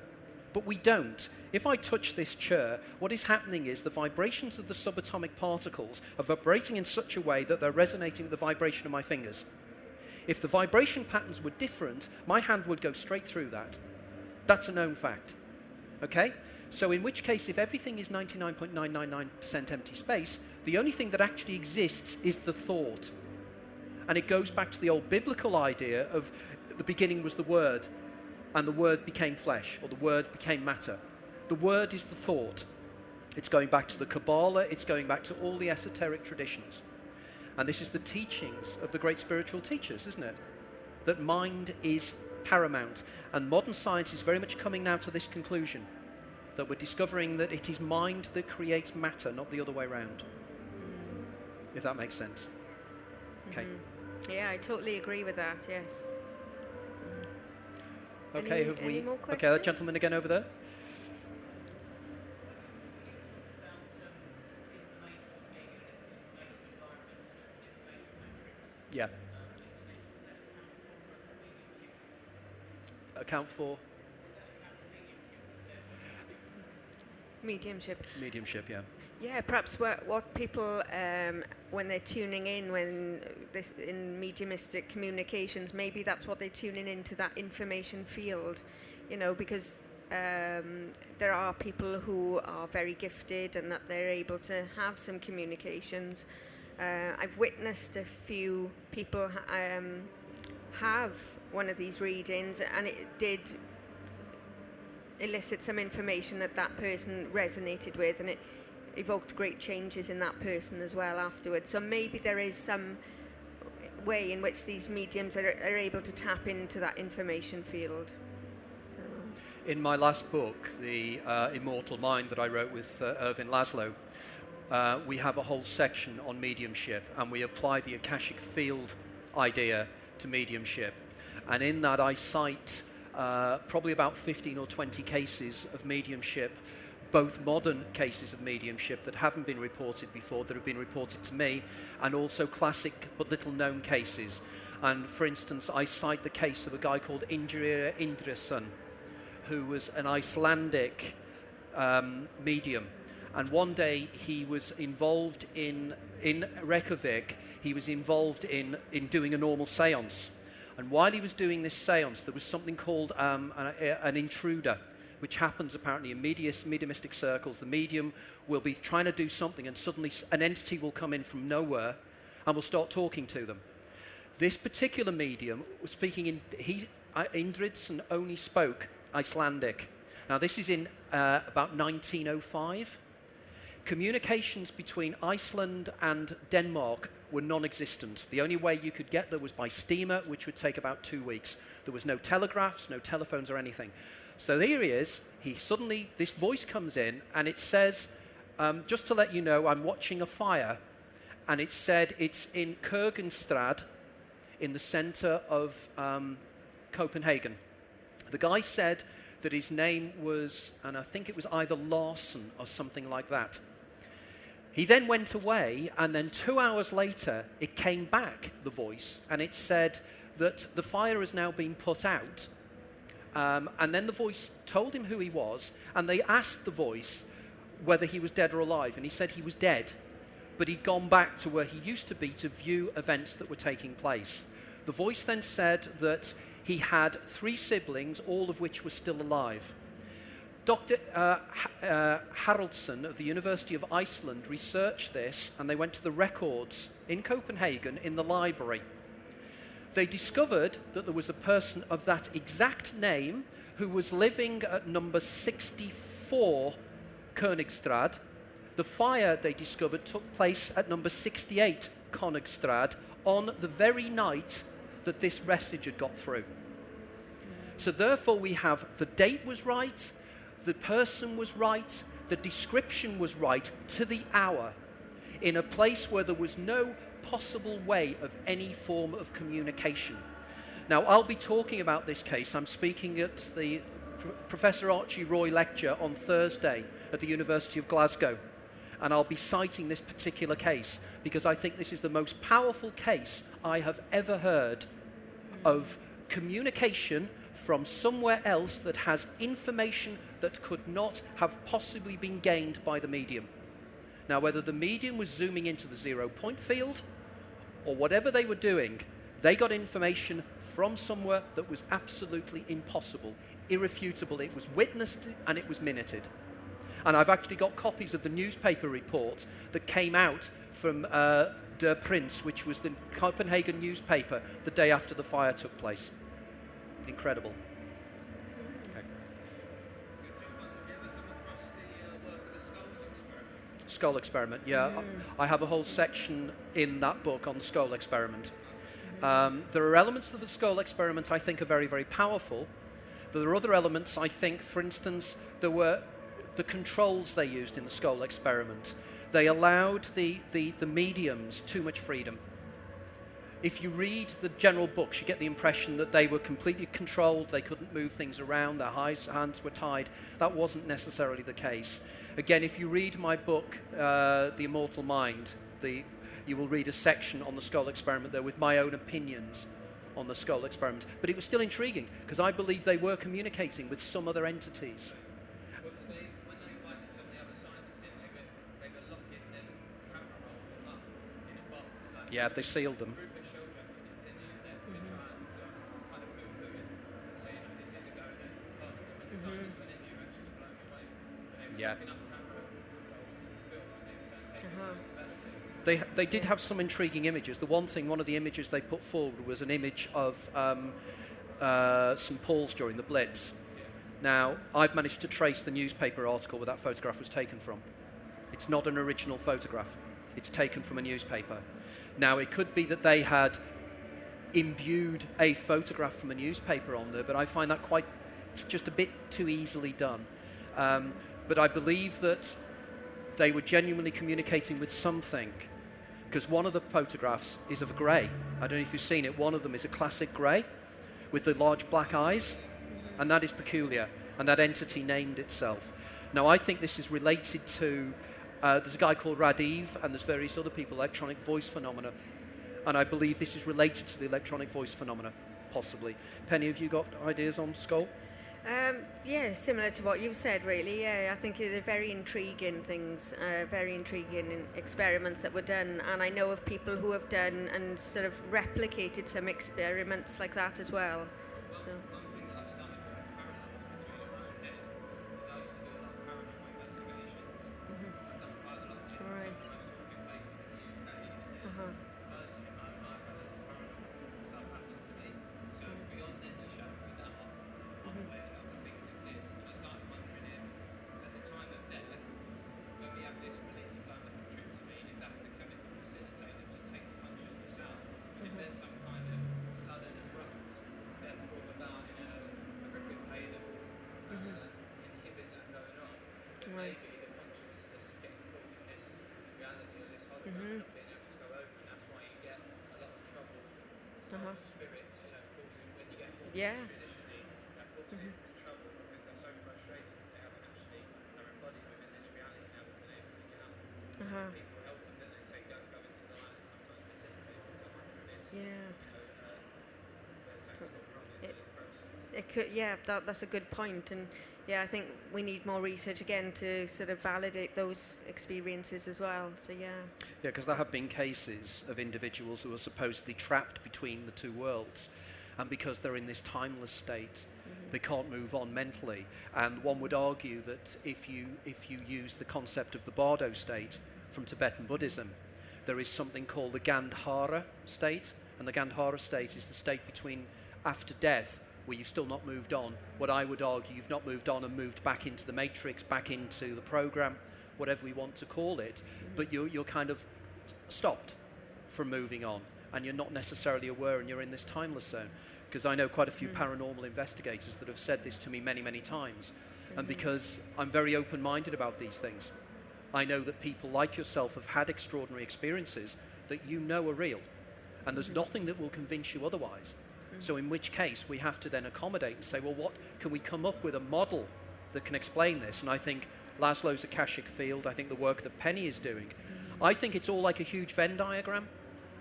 but we don't. If I touch this chair, what is happening is the vibrations of the subatomic particles are vibrating in such a way that they're resonating with the vibration of my fingers. If the vibration patterns were different, my hand would go straight through that. That's a known fact. Okay? So in which case, if everything is 99.999% empty space, the only thing that actually exists is the thought. And it goes back to the old biblical idea of the beginning was the Word, and the Word became flesh, or the Word became matter. The Word is the thought. It's going back to the Kabbalah, it's going back to all the esoteric traditions. And this is the teachings of the great spiritual teachers, isn't it? That mind is paramount. And modern science is very much coming now to this conclusion, that we're discovering that it is mind that creates matter, not the other way around. If that makes sense. Okay. Yeah, I totally agree with that, yes. Okay, any more questions? Okay, that gentleman again over there. Yeah. Account for? Mediumship. Mediumship, yeah. Yeah, perhaps what people, when they're tuning in, in mediumistic communications, maybe that's what they're tuning into, that information field, you know, because there are people who are very gifted and that they're able to have some communications. I've witnessed a few people have one of these readings, and it did elicit some information that person resonated with, and it evoked great changes in that person as well afterwards. So maybe there is some way in which these mediums are able to tap into that information field. So. In my last book, The Immortal Mind, that I wrote with Irvin Laszlo, we have a whole section on mediumship, and we apply the akashic field idea to mediumship. And in that I cite probably about 15 or 20 cases of mediumship, both modern cases of mediumship that haven't been reported before, that have been reported to me, and also classic but little known cases. And for instance, I cite the case of a guy called Indrir Indriðsson, who was an Icelandic medium. And one day he was involved in Reykjavik, he was involved in doing a normal seance. And while he was doing this seance, there was something called an intruder, which happens apparently in mediumistic circles. The medium will be trying to do something, and suddenly an entity will come in from nowhere and will start talking to them. This particular medium was speaking in, Indriðsson only spoke Icelandic. Now this is in about 1905. Communications between Iceland and Denmark were non-existent. The only way you could get there was by steamer, which would take about 2 weeks. There was no telegraphs, no telephones or anything. So here he is, this voice comes in, and it says, just to let you know, I'm watching a fire, and it said it's in Kurgenstrad, in the center of Copenhagen. The guy said that his name was, and I think it was either Larson or something like that. He then went away, and then 2 hours later, it came back, the voice, and it said that the fire has now been put out. And then the voice told him who he was, and they asked the voice whether he was dead or alive, and he said he was dead, but he'd gone back to where he used to be to view events that were taking place. The voice then said that he had 3 siblings, all of which were still alive. Dr. Haraldsson of the University of Iceland researched this, and they went to the records in Copenhagen in the library. They discovered that there was a person of that exact name who was living at number 64 Königstrad. The fire, they discovered, took place at number 68 Königstrad on the very night that this message had got through. So therefore we have the date was right, the person was right, the description was right to the hour, in a place where there was no possible way of any form of communication. Now, I'll be talking about this case. I'm speaking at the Professor Archie Roy lecture on Thursday at the University of Glasgow, and I'll be citing this particular case because I think this is the most powerful case I have ever heard of communication from somewhere else that has information that could not have possibly been gained by the medium. Now, whether the medium was zooming into the 0 point field or whatever they were doing, they got information from somewhere that was absolutely impossible, irrefutable. It was witnessed and it was minuted. And I've actually got copies of the newspaper report that came out from Der Prince, which was the Copenhagen newspaper the day after the fire took place. Incredible. Okay. Skull experiment, yeah. I have a whole section in that book on the skull experiment. There are elements of the skull experiment I think are very, very powerful. There are other elements, I think, for instance, there were the controls they used in the skull experiment. They allowed the mediums too much freedom. If you read the general books, you get the impression that they were completely controlled, they couldn't move things around, their hands were tied. That wasn't necessarily the case. Again, if you read my book, The Immortal Mind, you will read a section on the skull experiment there with my own opinions on the skull experiment. But it was still intriguing, because I believe they were communicating with some other entities. When they invited some of the other scientists in, they were locking them camera rolls up in a box. Like Yeah, they sealed them. Rupert Sheldrake in there to try and kind of poo-poo it and say, this isn't going to help them. And the scientists went in there actually blown away. They were Yeah. looking up camera roll film and they were saying, take it. They did have some intriguing images. One of the images they put forward was an image of St. Paul's during the Blitz. Now, I've managed to trace the newspaper article where that photograph was taken from. It's not an original photograph. It's taken from a newspaper. Now, it could be that they had imbued a photograph from a newspaper on there, but I find that it's just a bit too easily done. But I believe that they were genuinely communicating with something, because one of the photographs is of a grey. I don't know if you've seen it. One of them is a classic grey with the large black eyes, and that is peculiar, and that entity named itself. Now, I think this is related to, there's a guy called Radiv, and there's various other people, electronic voice phenomena, and I believe this is related to the electronic voice phenomena, possibly. Penny, have you got ideas on Skull? Yeah, similar to what you said, really. Yeah, I think they're very intriguing things, very intriguing experiments that were done. And I know of people who have done and sort of replicated some experiments like that as well. So. One thing that I've started drawing parallels between in my own head is I used to do a lot of paranormal investigations. I've done quite a lot in some of the most awkward places in the UK. And then personally, in my own life, I've had a lot of paranormal stuff happen to me. So beyond any shadow of a doubt, I'm aware that other things exist. And I started wondering if, at the time of death, when we have this release of dimethyltryptamine, if that's the chemical facilitator to take the consciousness out, if there's some kind of sudden abrupt death brought about in a horrific way that will inhibit that going on, then Right. maybe the consciousness is getting caught in this reality or this hologram not being able to go over, and that's why you get a lot of trouble. Some spirits, causing, when you get haunted Yeah. traditionally, that causes trouble because they're so frustrated that they haven't actually, they're embodied within this reality and haven't been able to get out. People help them, then they say don't go into the light, and sometimes facilitate with someone with this, Yeah. where something's gone wrong in the process. It could, yeah, that's a good point, and yeah, I think we need more research again to sort of validate those experiences as well. So yeah. Yeah, because there have been cases of individuals who are supposedly trapped between the two worlds, and because they're in this timeless state, they can't move on mentally. And one would argue that if you use the concept of the Bardo state from Tibetan Buddhism, there is something called the Gandhara state, and the Gandhara state is the state between after death, where you've still not moved on. What I would argue, you've not moved on and moved back into the matrix, back into the program, whatever we want to call it, but you're kind of stopped from moving on, and you're not necessarily aware, and you're in this timeless zone. Because I know quite a few paranormal investigators that have said this to me many, many times, and because I'm very open-minded about these things, I know that people like yourself have had extraordinary experiences that you know are real, and there's nothing that will convince you otherwise. So in which case we have to then accommodate and say, well, what can we come up with a model that can explain this? And I think Laszlo's akashic field, I think the work that Penny is doing, I think it's all like a huge Venn diagram,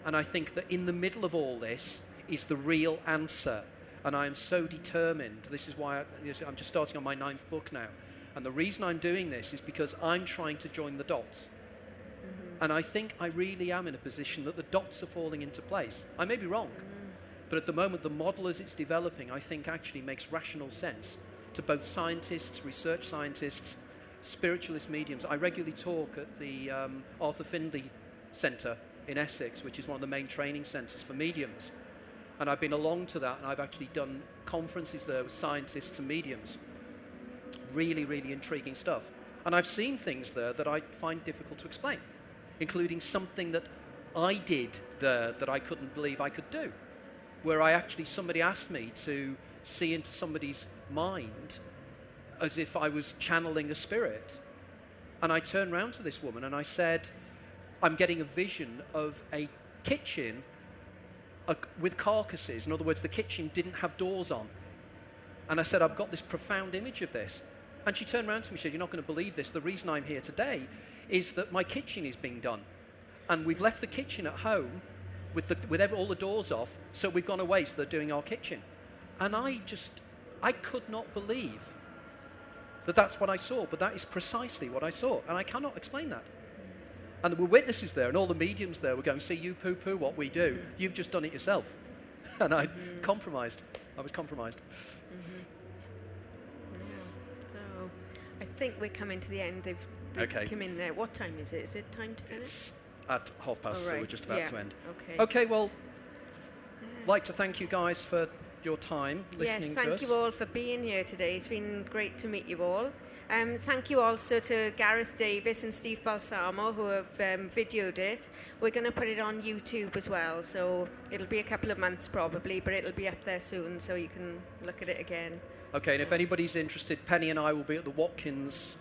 and I think that in the middle of all this is the real answer. And I am so determined. This is why I'm just starting on my 9th book now, and the reason I'm doing this is because I'm trying to join the dots. And I think I really am in a position that the dots are falling into place. I may be wrong, but at the moment, the model as it's developing, I think actually makes rational sense to both scientists, research scientists, spiritualist mediums. I regularly talk at the Arthur Findlay Centre in Essex, which is one of the main training centres for mediums. And I've been along to that, and I've actually done conferences there with scientists and mediums. Really, really intriguing stuff. And I've seen things there that I find difficult to explain, including something that I did there that I couldn't believe I could do, where somebody asked me to see into somebody's mind as if I was channeling a spirit. And I turned around to this woman and I said, I'm getting a vision of a kitchen with carcasses. In other words, the kitchen didn't have doors on. And I said, I've got this profound image of this. And she turned around to me and said, you're not going to believe this. The reason I'm here today is that my kitchen is being done. And we've left the kitchen at home with all the doors off, so we've gone away, so they're doing our kitchen. And I could not believe that that's what I saw, but that is precisely what I saw, and I cannot explain that. And there were witnesses there, and all the mediums there were going, see, you poo-poo what we do, you've just done it yourself. And I was compromised. Yeah. So I think we're coming to the end. They've come in there. What time is it? Is it time to finish? It's at 1:30, so we're just about to end. Okay. Okay, well, I'd like to thank you guys for your time Yes, listening to us. thank you all for being here today. It's been great to meet you all. Thank you also to Gareth Davis and Steve Balsamo who have videoed it. We're going to put it on YouTube as well, so it'll be a couple of months probably, but it'll be up there soon, so you can look at it again. Okay, and if anybody's interested, Penny and I will be at the Watkins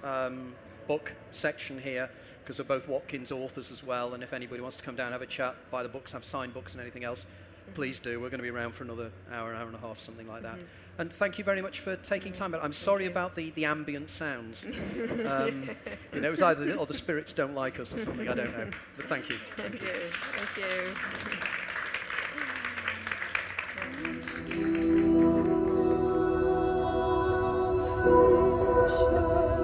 book section here, because we're both Watkins authors as well, and if anybody wants to come down and have a chat, buy the books, have signed books and anything else, please do. We're going to be around for another hour and a half, something like that. And thank you very much for taking time. I'm sorry about the ambient sounds. It was either the spirits don't like us or something, I don't know. But thank you. Thank you. Thank you.